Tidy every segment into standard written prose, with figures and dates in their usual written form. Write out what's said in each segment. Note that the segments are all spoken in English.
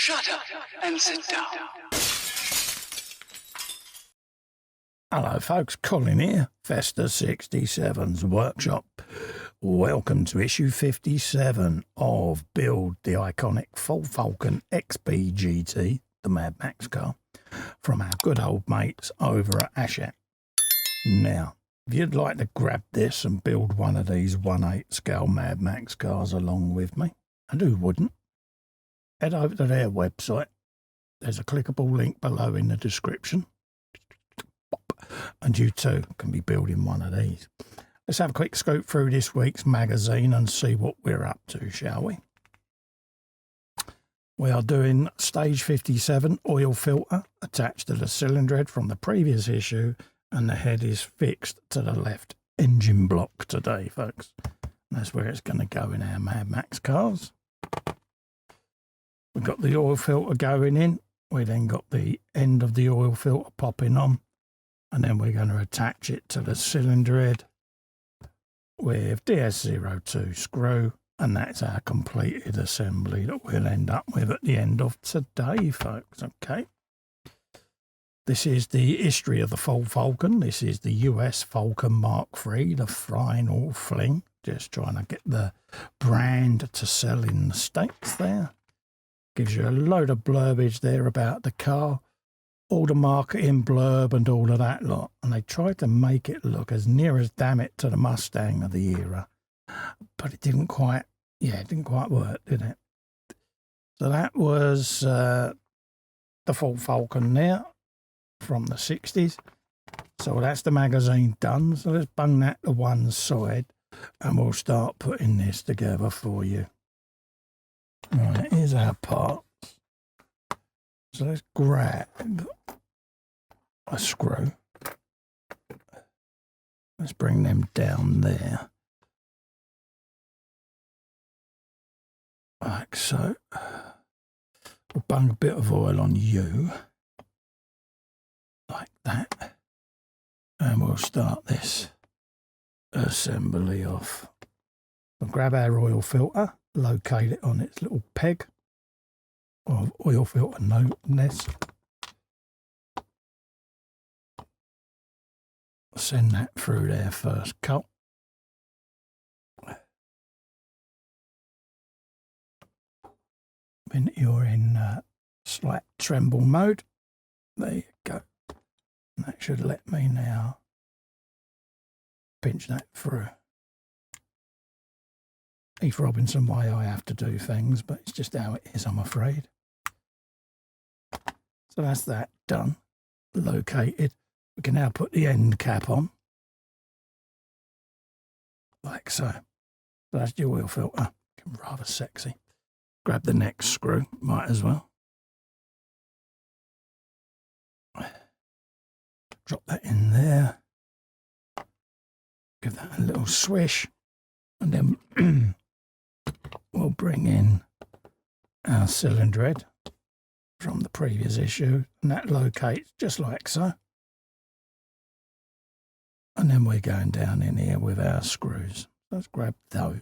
Shut up and sit down. Hello folks, Colin here, Festa 67's workshop. Welcome to issue 57 of Build the iconic Ford Falcon XB GT, the Mad Max car, from our good old mates over at Hachette. Now, if you'd like to grab this and build one of these 1/8 scale Mad Max cars along with me, and who wouldn't, head over to their website. There's a clickable link below in the description. And you too can be building one of these. Let's have a quick scope through this week's magazine and see what we're up to, shall we? We are doing stage 57 oil filter attached to the cylinder head from the previous issue, and the head is fixed to the left engine block today, folks. That's where it's going to go in our Mad Max cars. We've got the oil filter going in. We then got the end of the oil filter popping on. And then we're going to attach it to the cylinder head with DS02 screw. And that's our completed assembly that we'll end up with at the end of today, folks. Okay. This is the history of the Ford Falcon. This is the US Falcon Mark III, the final fling. Just trying to get the brand to sell in the States there. Gives you a load of blurbage there about the car. All the marketing blurb and all of that lot, and they tried to make it look as near as damn it to the Mustang of the era, but it didn't quite work, did it? So that was the Ford Falcon there from the 60s. So that's the magazine done. So let's bung that to one side and we'll start putting this together for you. Right, here's our parts. So let's grab a screw. Let's bring them down there. Like so. We'll bung a bit of oil on you. Like that. And we'll start this assembly off. We'll grab our oil filter, locate it on its little peg of oil filter nose. Send that through there first cut. When you're in slight tremble mode, there you go. And that should let me now pinch that through. Heath Robinson way I have to do things, but it's just how it is, I'm afraid. So that's that done, located. We can now put the end cap on, like so. So that's the oil filter, rather sexy. Grab the next screw, might as well. Drop that in there. Give that a little swish, and then we'll bring in our cylinder head from the previous issue, and that locates just like so. And then we're going down in here with our screws. Let's grab those.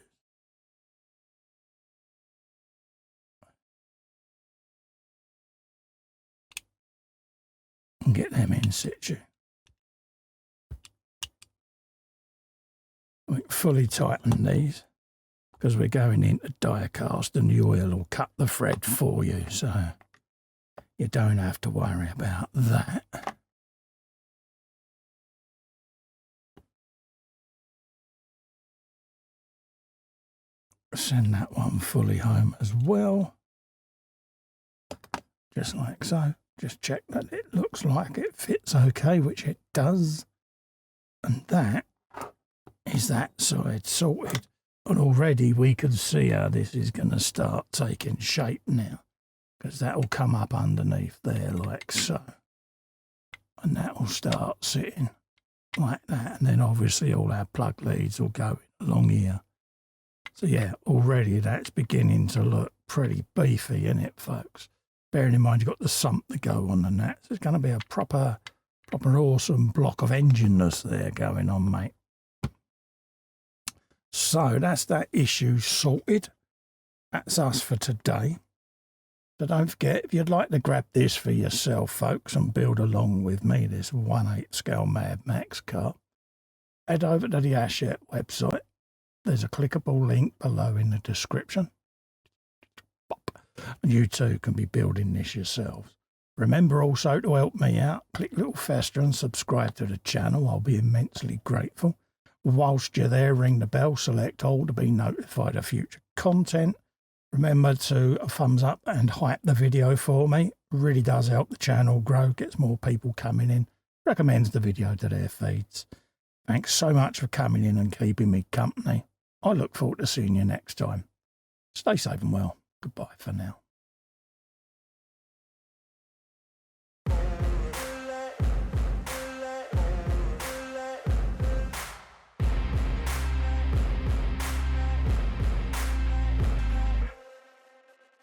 And get them in situ. We fully tighten these because we're going into die cast and the oil will cut the thread for you, so you don't have to worry about that. Send that one fully home as well. Just like so. Just check that it looks like it fits okay, which it does. And that is that side sorted. And already we can see how this is going to start taking shape now, because that will come up underneath there like so. And that will start sitting like that. And then obviously all our plug leads will go along here. So yeah, already that's beginning to look pretty beefy, isn't it, folks? Bearing in mind you've got the sump to go on and that. So it's going to be a proper awesome block of engineness there going on, mate. So that's that issue sorted. That's us for today. So don't forget, if you'd like to grab this for yourself, folks, and build along with me this 1/8 scale madmax car, head over to the Hachette website. There's a clickable link below in the description. And you too can be building this yourselves. Remember also to help me out, click little fester and subscribe to the channel. I'll be immensely grateful. Whilst you're there, ring the bell, select all to be notified of future content. Remember to thumbs up and hype the video for me. Really does help the channel grow, gets more people coming in, recommends the video to their feeds. Thanks so much for coming in and keeping me company. I look forward to seeing you next time. Stay safe and well. Goodbye for now.